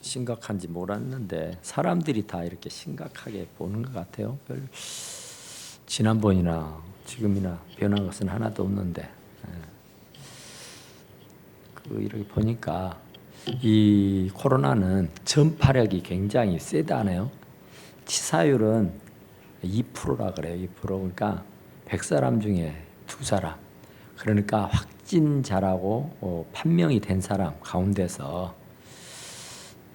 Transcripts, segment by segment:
심각한지 몰랐는데 사람들이 다 이렇게 심각하게 보는 것 같아요. 별 지난번이나 지금이나 변한 것은 하나도 없는데 이렇게 보니까 이 코로나는 전파력이 굉장히 세다네요. 치사율은 2%라 그래요. 2%. 그러니까 100사람 중에 2사람. 그러니까 확진자라고 판명이 된 사람 가운데서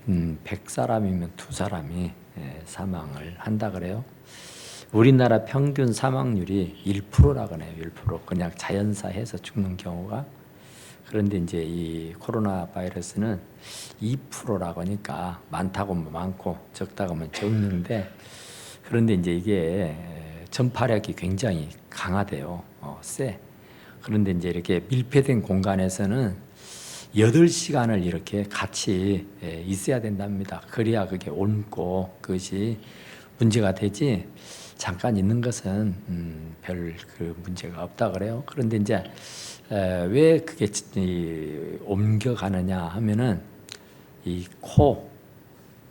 100사람이면 2사람이 사망을 한다 그래요. 우리나라 평균 사망률이 1%라 그래요. 1%. 그냥 자연사해서 죽는 경우가. 그런데 이제 이 코로나 바이러스는 2%라고 하니까 많다고 하면 많고 적다고 하면 적는데, 그런데 이제 이게 전파력이 굉장히 강하대요. 세. 그런데 이제 이렇게 밀폐된 공간에서는 8시간을 이렇게 같이 있어야 된답니다. 그래야 그게 옮고 그것이 문제가 되지, 잠깐 있는 것은 별 그 문제가 없다 그래요. 그런데 이제 왜 그게 옮겨가느냐 하면은 이 코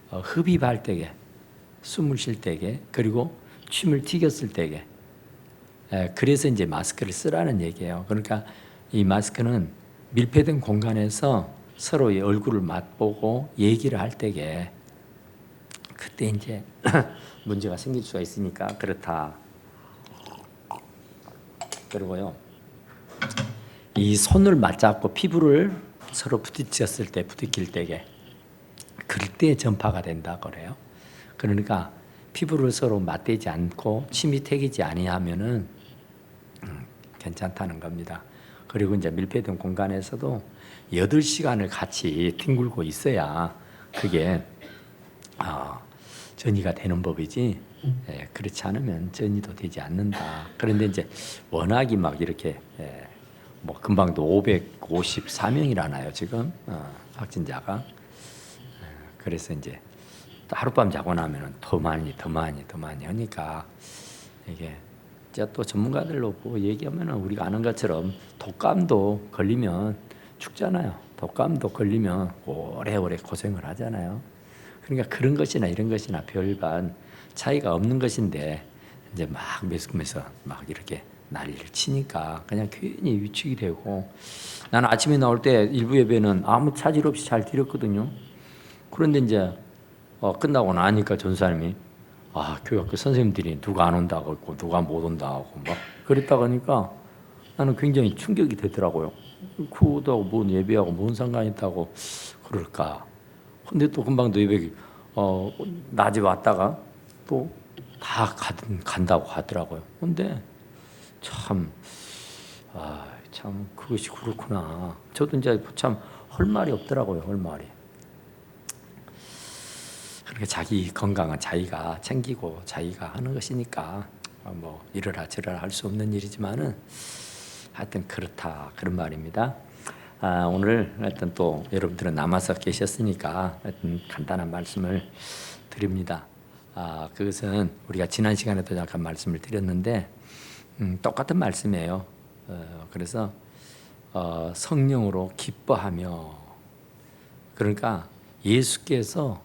흡입할 때게, 숨을 쉴 때게, 그리고 침을 튀겼을 때게, 그래서 이제 마스크를 쓰라는 얘기예요. 그러니까 이 마스크는 밀폐된 공간에서 서로의 얼굴을 맛보고 얘기를 할 때게, 그때 이제 문제가 생길 수가 있으니까 그렇다. 그리고요, 이 손을 맞잡고 피부를 서로 부딪혔을 때, 부딪힐 때게, 그럴 때 전파가 된다 그래요. 그러니까 피부를 서로 맞대지 않고 침이 튀기지 아니하면은 괜찮다는 겁니다. 그리고 이제 밀폐된 공간에서도 8시간을 같이 뒹굴고 있어야 그게 전이가 되는 법이지, 그렇지 않으면 전이도 되지 않는다. 그런데 이제 워낙이 막 이렇게 뭐 금방도 554명이라나요 지금 확진자가. 그래서 이제 하룻밤 자고 나면은 더 많이 하니까, 이게 제가 또 전문가들로 보고 얘기하면은 우리가 아는 것처럼 독감도 걸리면 죽잖아요. 독감도 걸리면 오래오래 고생을 하잖아요. 그러니까 그런 것이나 이런 것이나 별반 차이가 없는 것인데, 이제 막 매스컴에서 막 이렇게 난리를 치니까 그냥 괜히 위축이 되고, 나는 아침에 나올 때 일부 예배는 아무 차질 없이 잘 드렸거든요. 그런데 이제 끝나고 나니까 전사님이 교육학교 선생님들이 누가 안 온다고 했고 누가 못 온다고 막 그랬다고 하니까 나는 굉장히 충격이 되더라고요. 그거하고 뭔 예배하고 뭔 상관이 있다고 그럴까. 근데 또 금방도 예배 낮에 왔다가 또 다 간다고 하더라고요. 근데 참 그것이 그렇구나. 저도 이제 참 할 말이 없더라고요. 할 말이. 그러니까 자기 건강은 자기가 챙기고 자기가 하는 것이니까 뭐 이러라 저러라 할 수 없는 일이지만은 하여튼 그렇다, 그런 말입니다. 오늘 하여튼 또 여러분들은 남아서 계셨으니까 하여튼 간단한 말씀을 드립니다. 그것은 우리가 지난 시간에도 잠깐 말씀을 드렸는데 똑같은 말씀이에요. 그래서 성령으로 기뻐하며, 그러니까 예수께서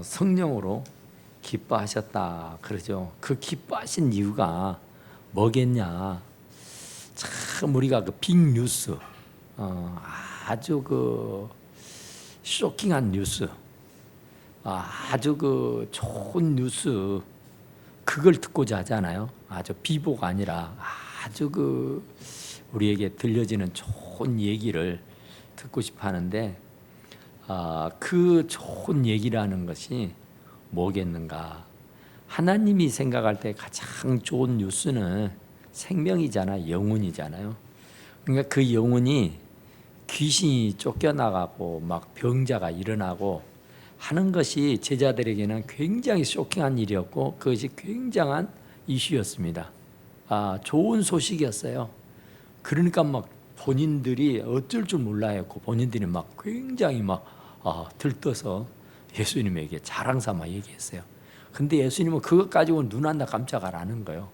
성령으로 기뻐하셨다 그러죠. 그 기뻐하신 이유가 뭐겠냐? 참 우리가 그 빅뉴스, 아주 그 쇼킹한 뉴스, 아주 그 좋은 뉴스, 그걸 듣고자 하잖아요. 아주 비보가 아니라 아주 그 우리에게 들려지는 좋은 얘기를 듣고 싶어 하는데, 그 좋은 얘기라는 것이 뭐겠는가? 하나님이 생각할 때 가장 좋은 뉴스는 생명이잖아요. 영혼이잖아요. 그러니까 그 영혼이 귀신이 쫓겨나가고 막 병자가 일어나고 하는 것이 제자들에게는 굉장히 쇼킹한 일이었고, 그것이 굉장한 이슈였습니다. 좋은 소식이었어요. 그러니까 막 본인들이 어쩔 줄 몰라 했고, 본인들이 막 굉장히 막 들떠서 예수님에게 자랑 삼아 얘기했어요. 근데 예수님은 그것 가지고는 눈 한다 깜짝 안 하는 거예요.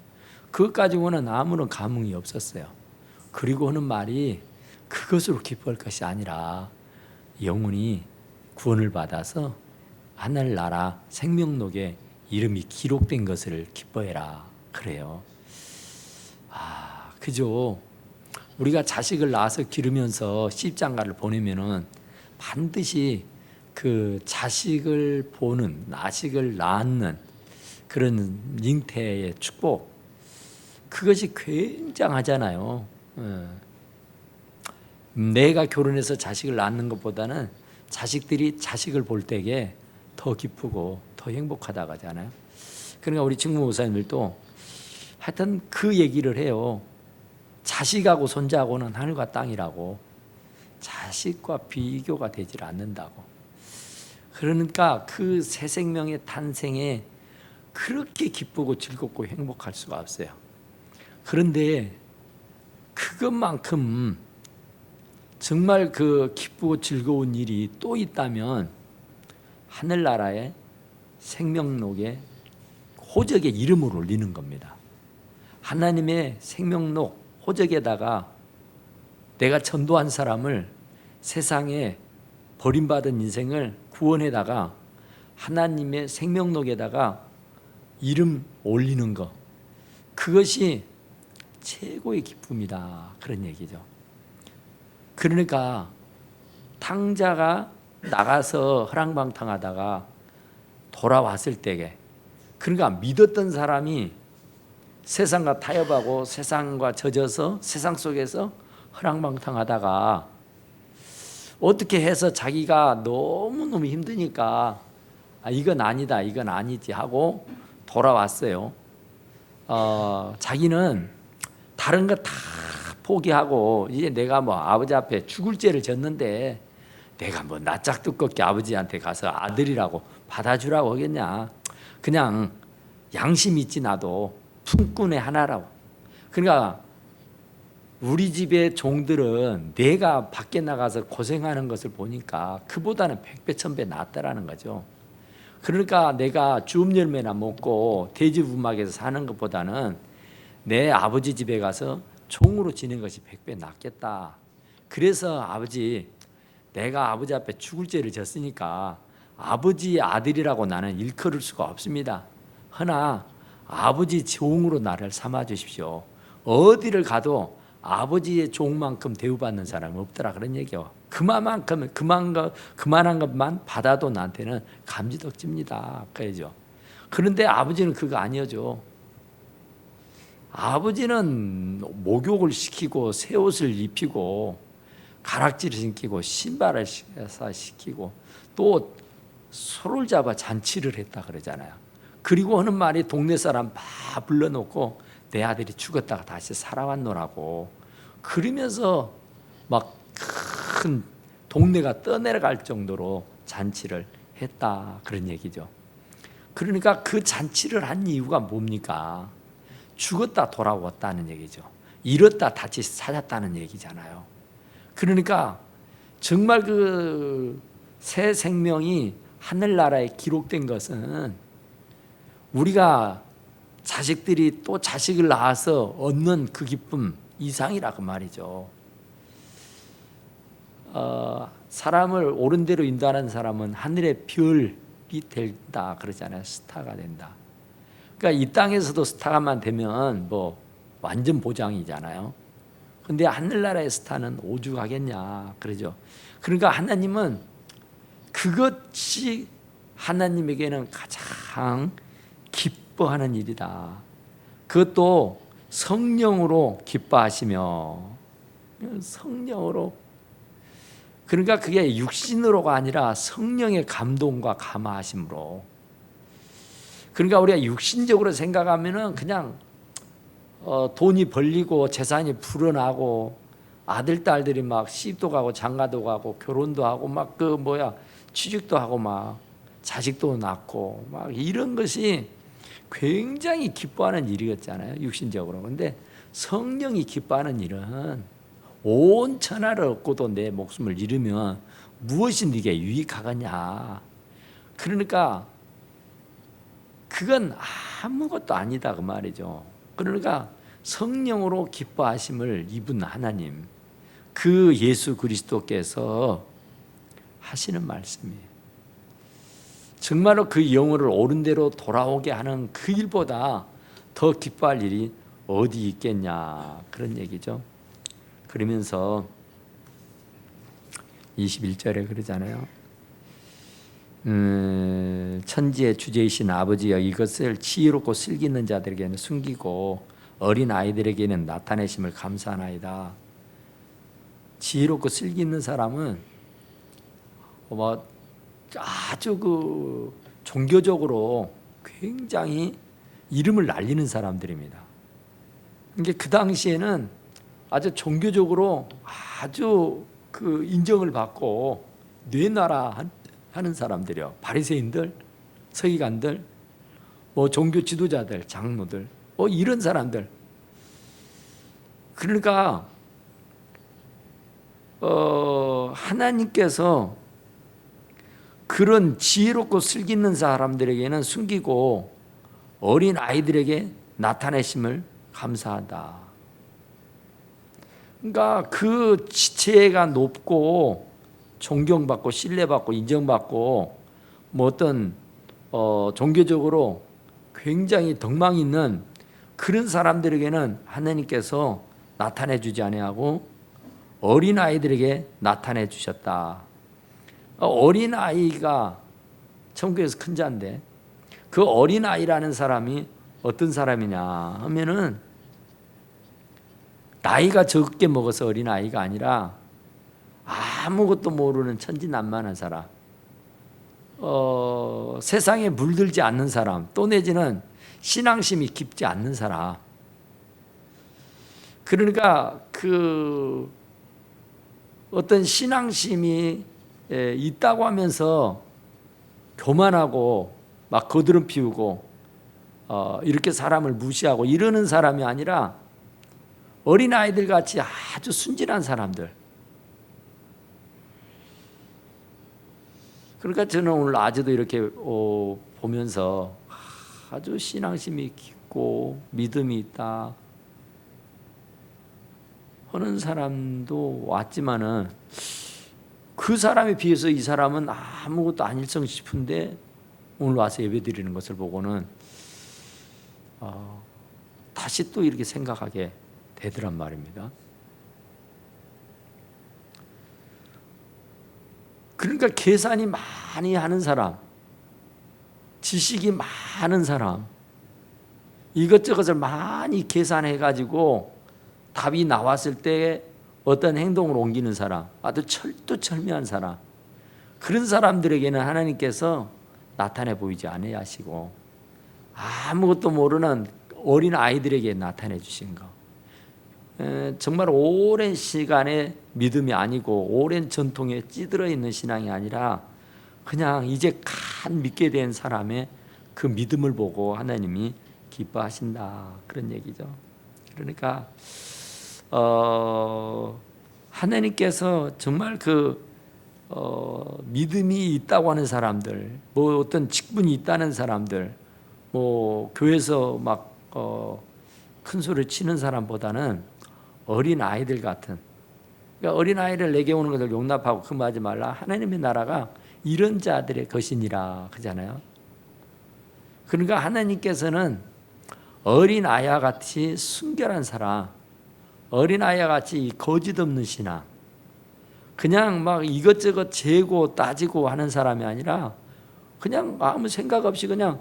그것 가지고는 아무런 감흥이 없었어요. 그리고 하는 말이 그것으로 기뻐할 것이 아니라 영혼이 구원을 받아서 하늘나라 생명록에 이름이 기록된 것을 기뻐해라 그래요. 그죠? 우리가 자식을 낳아서 기르면서 시집장가를 보내면은 반드시 그 자식을 보는, 자식을 낳는 그런 잉태의 축복, 그것이 굉장하잖아요. 내가 결혼해서 자식을 낳는 것보다는 자식들이 자식을 볼 때에 더 기쁘고 더 행복하다고 하잖아요. 그러니까 우리 친구 목사님들도 하여튼 그 얘기를 해요. 자식하고 손자하고는 하늘과 땅이라고. 자식과 비교가 되질 않는다고. 그러니까 그 새 생명의 탄생에 그렇게 기쁘고 즐겁고 행복할 수가 없어요. 그런데 그것만큼 정말 그 기쁘고 즐거운 일이 또 있다면 하늘나라의 생명록에 호적에 이름을 올리는 겁니다. 하나님의 생명록 호적에다가 내가 전도한 사람을, 세상에 버림받은 인생을 구원에다가 하나님의 생명록에다가 이름 올리는 것, 그것이 최고의 기쁨이다, 그런 얘기죠. 그러니까 탕자가 나가서 허랑방탕하다가 돌아왔을 때에, 그러니까 믿었던 사람이 세상과 타협하고 세상과 젖어서 세상 속에서 허랑방탕하다가 어떻게 해서 자기가 너무너무 힘드니까 이건 아니다, 이건 아니지 하고 돌아왔어요. 자기는 다른 거 다 포기하고 이제 내가 뭐 아버지 앞에 죽을 죄를 졌는데 내가 뭐 낯짝 두껍게 아버지한테 가서 아들이라고 받아주라고 하겠냐. 그냥 양심 있지, 나도 품꾼의 하나라고. 그러니까 우리 집의 종들은 내가 밖에 나가서 고생하는 것을 보니까 그보다는 100배 1000배 낫다라는 거죠. 그러니까 내가 주업 열매나 먹고 돼지부막에서 사는 것보다는 내 아버지 집에 가서 종으로 지는 것이 100배 낫겠다. 그래서 아버지, 내가 아버지 앞에 죽을 죄를 졌으니까 아버지의 아들이라고 나는 일컬을 수가 없습니다. 허나 아버지 종으로 나를 삼아 주십시오. 어디를 가도 아버지의 종만큼 대우받는 사람은 없더라, 그런 얘기요. 그만한 것만 받아도 나한테는 감지덕지입니다, 그러죠. 그런데 아버지는 그거 아니죠. 아버지는 목욕을 시키고 새 옷을 입히고 가락지를 신기고 신발을 시키고 또 소를 잡아 잔치를 했다 그러잖아요. 그리고 하는 말이 동네 사람 다 불러놓고 내 아들이 죽었다가 다시 살아왔노라고. 그러면서 막 큰 동네가 떠내려갈 정도로 잔치를 했다, 그런 얘기죠. 그러니까 그 잔치를 한 이유가 뭡니까? 죽었다 돌아왔다는 얘기죠. 잃었다 다시 찾았다는 얘기잖아요. 그러니까 정말 그 새 생명이 하늘나라에 기록된 것은 우리가 자식들이 또 자식을 낳아서 얻는 그 기쁨 이상이라고 말이죠. 사람을 옳은 대로 인도하는 사람은 하늘의 별이 된다 그러잖아요. 스타가 된다. 그러니까 이 땅에서도 스타만 되면 뭐 완전 보장이잖아요. 근데 하늘나라의 스타는 오죽하겠냐 그러죠. 그러니까 하나님은 그것이 하나님에게는 가장 기뻐하는 일이다. 그것도 성령으로 기뻐하시며, 성령으로, 그러니까 그게 육신으로가 아니라 성령의 감동과 감화하심으로. 그러니까 우리가 육신적으로 생각하면은 그냥 돈이 벌리고 재산이 불어나고 아들 딸들이 막 시집도 가고 장가도 가고 결혼도 하고 막 취직도 하고 막 자식도 낳고 막 이런 것이 굉장히 기뻐하는 일이었잖아요, 육신적으로. 그런데 성령이 기뻐하는 일은 온 천하를 얻고도 내 목숨을 잃으면 무엇이 네게 유익하겠냐. 그러니까 그건 아무것도 아니다, 그 말이죠. 그러니까 성령으로 기뻐하심을 입은 하나님, 그 예수 그리스도께서 하시는 말씀이에요. 정말로 그 영혼을 옳은 대로 돌아오게 하는 그 일보다 더 기뻐할 일이 어디 있겠냐, 그런 얘기죠. 그러면서 21절에 그러잖아요. 천지의 주제이신 아버지여, 이것을 지혜롭고 슬기 있는 자들에게는 숨기고 어린 아이들에게는 나타내심을 감사하나이다. 지혜롭고 슬기 있는 사람은 아주 그 종교적으로 굉장히 이름을 날리는 사람들입니다. 그러니까 그 당시에는 아주 종교적으로 아주 그 인정을 받고 뇌나라 하는 사람들이요. 바리새인들, 서기관들, 종교 지도자들, 장로들, 이런 사람들. 그러니까 하나님께서 그런 지혜롭고 슬기 있는 사람들에게는 숨기고 어린 아이들에게 나타내심을 감사하다. 그러니까 그 지체가 높고 존경받고 신뢰받고 인정받고 어떤 종교적으로 굉장히 덕망 있는 그런 사람들에게는 하나님께서 나타내 주지 아니하고 어린 아이들에게 나타내 주셨다. 어린 아이가 천국에서 큰 자인데 그 어린 아이라는 사람이 어떤 사람이냐 하면은 나이가 적게 먹어서 어린 아이가 아니라 아무것도 모르는 천진난만한 사람, 세상에 물들지 않는 사람, 또 내지는 신앙심이 깊지 않는 사람. 그러니까 그 어떤 신앙심이 있다고 하면서 교만하고 막 거드름 피우고 이렇게 사람을 무시하고 이러는 사람이 아니라 어린 아이들 같이 아주 순진한 사람들. 그러니까 저는 오늘 아직도 이렇게 보면서 아주 신앙심이 깊고 믿음이 있다 하는 사람도 왔지만은 그 사람에 비해서 이 사람은 아무것도 아닐성 싶은데 오늘 와서 예배드리는 것을 보고는 다시 또 이렇게 생각하게 되더란 말입니다. 그러니까 계산이 많이 하는 사람, 지식이 많은 사람, 이것저것을 많이 계산해가지고 답이 나왔을 때 어떤 행동을 옮기는 사람, 아주 철두철미한 사람, 그런 사람들에게는 하나님께서 나타내 보이지 않아야 하시고 아무것도 모르는 어린 아이들에게 나타내 주신 거, 정말 오랜 시간의 믿음이 아니고 오랜 전통에 찌들어 있는 신앙이 아니라 그냥 이제 간 믿게 된 사람의 그 믿음을 보고 하나님이 기뻐하신다, 그런 얘기죠. 그러니까 하나님께서 정말 그 믿음이 있다고 하는 사람들, 어떤 직분이 있다는 사람들, 교회에서 막 큰 소리를 치는 사람보다는 어린 아이들 같은, 그러니까 어린 아이를 내게 오는 것을 용납하고 금하지 말라. 하나님의 나라가 이런 자들의 것이니라 그러잖아요. 그러니까 하나님께서는 어린 아이와 같이 순결한 사람, 어린 아이와 같이 거짓 없는 신앙, 그냥 막 이것저것 재고 따지고 하는 사람이 아니라 그냥 아무 생각 없이 그냥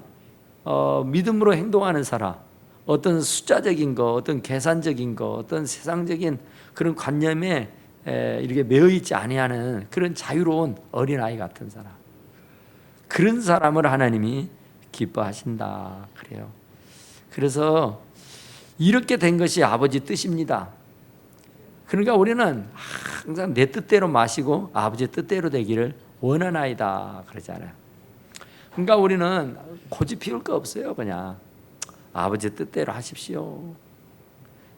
믿음으로 행동하는 사람, 어떤 숫자적인 거, 어떤 계산적인 거, 어떤 세상적인 그런 관념에 이렇게 매여 있지 아니하는 그런 자유로운 어린아이 같은 사람, 그런 사람을 하나님이 기뻐하신다 그래요. 그래서 이렇게 된 것이 아버지 뜻입니다. 그러니까 우리는 항상 내 뜻대로 마시고 아버지 뜻대로 되기를 원하나이다 그러잖아요. 그러니까 우리는 고집 피울 거 없어요. 그냥 아버지 뜻대로 하십시오.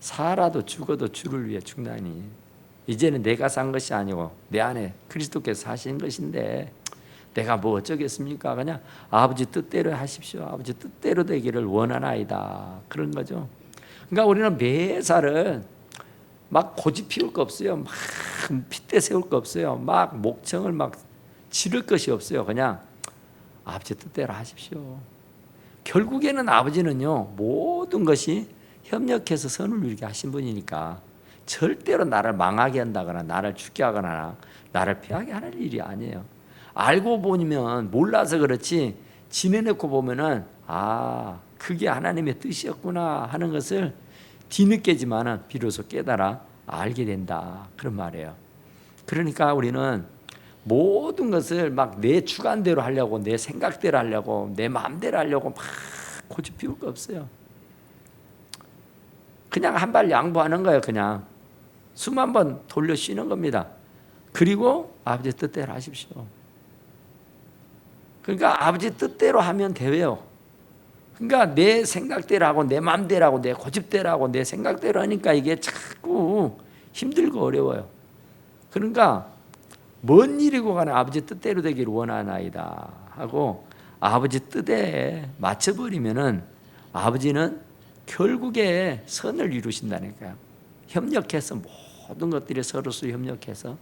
살아도 죽어도 주를 위해 죽나니 이제는 내가 산 것이 아니고 내 안에 그리스도께서 사신 것인데 내가 뭐 어쩌겠습니까? 그냥 아버지 뜻대로 하십시오. 아버지 뜻대로 되기를 원하나이다, 그런 거죠. 그러니까 우리는 매사를 막 고집 피울 거 없어요. 막 핏대 세울 거 없어요. 막 목청을 막 치를 것이 없어요. 그냥 아버지 뜻대로 하십시오. 결국에는 아버지는요, 모든 것이 협력해서 선을 이루게 하신 분이니까 절대로 나를 망하게 한다거나 나를 죽게 하거나 나를 피하게 하는 일이 아니에요. 알고 보면 몰라서 그렇지 지내놓고 보면은 그게 하나님의 뜻이었구나 하는 것을 뒤늦게지만은 비로소 깨달아 알게 된다, 그런 말이에요. 그러니까 우리는 모든 것을 막 내 주관대로 하려고, 내 생각대로 하려고, 내 마음대로 하려고 막 고집 피울 거 없어요. 그냥 한 발 양보하는 거예요. 그냥 숨 한 번 돌려 쉬는 겁니다. 그리고 아버지 뜻대로 하십시오. 그러니까 아버지 뜻대로 하면 돼요. 그러니까 내 생각대로 하고 내 마음대로 하고 내 고집대로 하고 내 생각대로 하니까 이게 자꾸 힘들고 어려워요. 그러니까 뭔 일이고 간에 아버지 뜻대로 되기를 원하나이다 하고 아버지 뜻에 맞춰버리면은 아버지는 결국에 선을 이루신다니까요. 협력해서 모든 것들이 서로서 협력해서.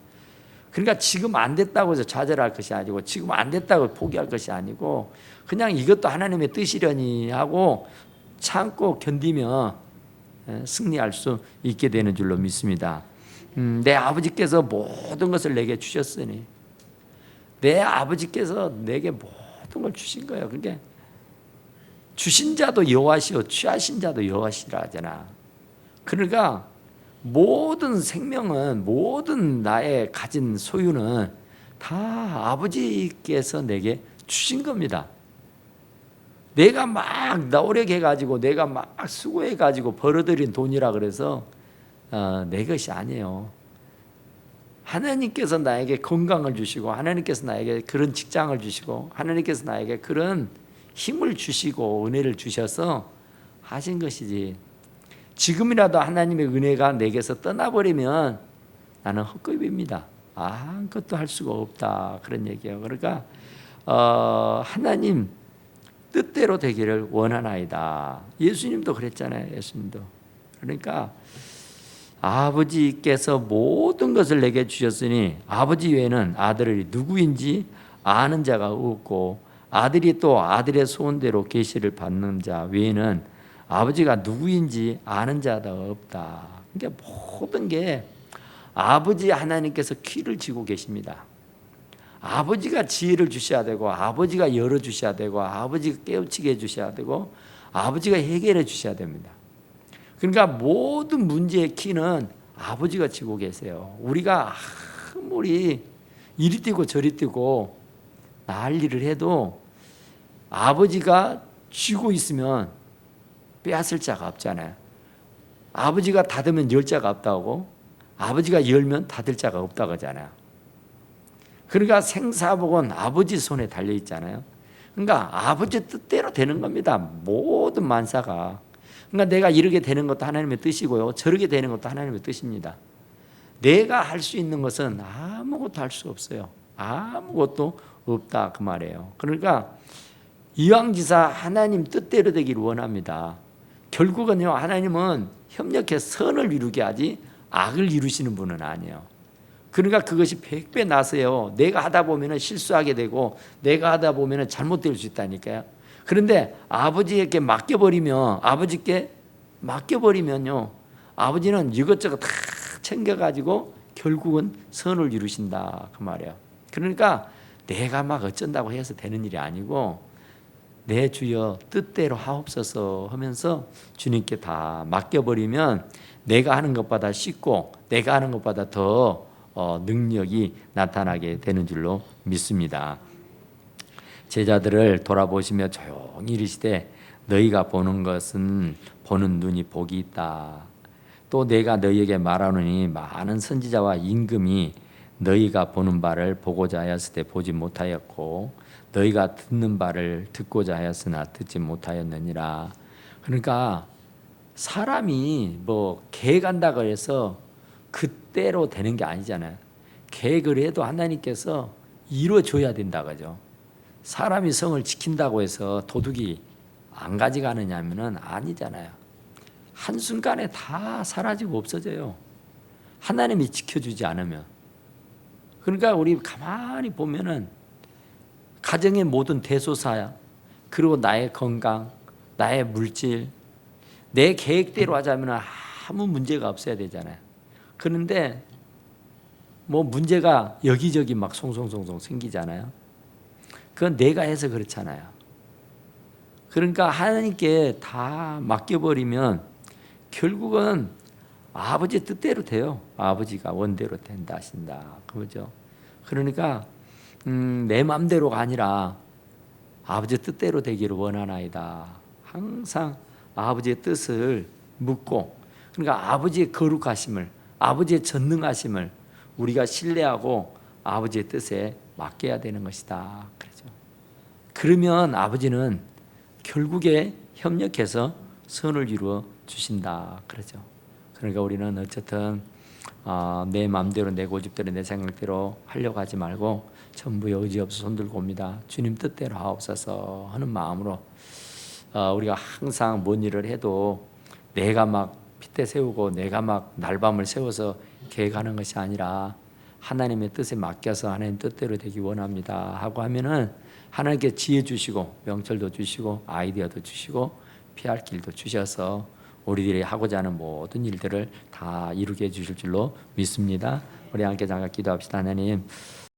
그러니까 지금 안 됐다고 해서 좌절할 것이 아니고 지금 안 됐다고 포기할 것이 아니고 그냥 이것도 하나님의 뜻이려니 하고 참고 견디며 승리할 수 있게 되는 줄로 믿습니다. 내 아버지께서 모든 것을 내게 주셨으니 내 아버지께서 내게 모든 걸 주신 거예요. 그게 주신 자도 여호와시오 취하신 자도 여호와시라 하잖아. 그러니까 모든 생명은 모든 나의 가진 소유는 다 아버지께서 내게 주신 겁니다. 내가 막 노력해 가지고 내가 막 수고해 가지고 벌어들인 돈이라 그래서 내 것이 아니에요. 하나님께서 나에게 건강을 주시고 하나님께서 나에게 그런 직장을 주시고 하나님께서 나에게 그런 힘을 주시고 은혜를 주셔서 하신 것이지, 지금이라도 하나님의 은혜가 내게서 떠나버리면 나는 헛급입니다. 아무것도 할 수가 없다, 그런 얘기예요. 그러니까 하나님 뜻대로 되기를 원하나이다. 예수님도 그랬잖아요. 예수님도. 그러니까 아버지께서 모든 것을 내게 주셨으니 아버지 외에는 아들이 누구인지 아는 자가 없고 아들이 또 아들의 소원대로 계시를 받는 자 외에는 아버지가 누구인지 아는 자가 없다. 그러니까 모든 게 아버지 하나님께서 키를 쥐고 계십니다. 아버지가 지혜를 주셔야 되고 아버지가 열어주셔야 되고 아버지가 깨우치게 해주셔야 되고 아버지가 해결해 주셔야 됩니다. 그러니까 모든 문제의 키는 아버지가 쥐고 계세요. 우리가 아무리 이리 뛰고 저리 뛰고 난리를 해도 아버지가 쥐고 있으면 빼앗을 자가 없잖아요. 아버지가 닫으면 열 자가 없다고, 아버지가 열면 닫을 자가 없다고 하잖아요. 그러니까 생사복은 아버지 손에 달려 있잖아요. 그러니까 아버지 뜻대로 되는 겁니다. 모든 만사가. 그러니까 내가 이렇게 되는 것도 하나님의 뜻이고요, 저렇게 되는 것도 하나님의 뜻입니다. 내가 할 수 있는 것은 아무것도 할 수 없어요. 아무것도 없다, 그 말이에요. 그러니까 이왕지사 하나님 뜻대로 되기를 원합니다. 결국은요, 하나님은 협력해서 선을 이루게 하지 악을 이루시는 분은 아니에요. 그러니까 그것이 100배 나서요. 내가 하다 보면 실수하게 되고 내가 하다 보면 잘못될 수 있다니까요. 그런데 아버지에게 맡겨버리면, 아버지께 맡겨버리면요, 아버지는 이것저것 다 챙겨가지고 결국은 선을 이루신다, 그 말이에요. 그러니까 내가 막 어쩐다고 해서 되는 일이 아니고 내 주여 뜻대로 하옵소서 하면서 주님께 다 맡겨버리면 내가 하는 것보다 쉽고 내가 하는 것보다 더 능력이 나타나게 되는 줄로 믿습니다. 제자들을 돌아보시며 조용히 이르시되 너희가 보는 것은 보는 눈이 복이 있다. 또 내가 너희에게 말하노니 많은 선지자와 임금이 너희가 보는 바를 보고자 하였을 때 보지 못하였고 너희가 듣는 바를 듣고자 하였으나 듣지 못하였느니라. 그러니까 사람이 뭐 계획한다고 해서 그때로 되는 게 아니잖아요. 계획을 해도 하나님께서 이루어줘야 된다 그죠. 사람이 성을 지킨다고 해서 도둑이 안 가져가느냐면은 아니잖아요. 한순간에 다 사라지고 없어져요. 하나님이 지켜주지 않으면. 그러니까 우리 가만히 보면은 가정의 모든 대소사야. 그리고 나의 건강, 나의 물질, 내 계획대로 하자면 아무 문제가 없어야 되잖아요. 그런데 뭐 문제가 여기저기 막 송송송송 생기잖아요. 그건 내가 해서 그렇잖아요. 그러니까 하나님께 다 맡겨버리면 결국은 아버지 뜻대로 돼요. 아버지가 원대로 된다 하신다. 그거죠. 그러니까 내 마음대로가 아니라 아버지 뜻대로 되기를 원하나이다. 항상 아버지의 뜻을 묻고, 그러니까 아버지의 거룩하심을, 아버지의 전능하심을 우리가 신뢰하고 아버지의 뜻에 맡겨야 되는 것이다. 그렇죠. 그러면 아버지는 결국에 협력해서 선을 이루어 주신다. 그러죠. 그러니까 우리는 어쨌든 내 마음대로, 내 고집대로, 내 생각대로 하려고 하지 말고 전부의 의지 없어 손 들고 옵니다. 주님 뜻대로 하옵소서 하는 마음으로 우리가 항상 뭔 일을 해도 내가 막 핏대 세우고 내가 막 날밤을 세워서 계획하는 것이 아니라 하나님의 뜻에 맡겨서 하나님 뜻대로 되기 원합니다 하고 하면은 하나님께 지혜 주시고 명철도 주시고 아이디어도 주시고 피할 길도 주셔서 우리들이 하고자 하는 모든 일들을 다 이루게 해주실 줄로 믿습니다. 우리 함께 잠깐 기도합시다. 하나님,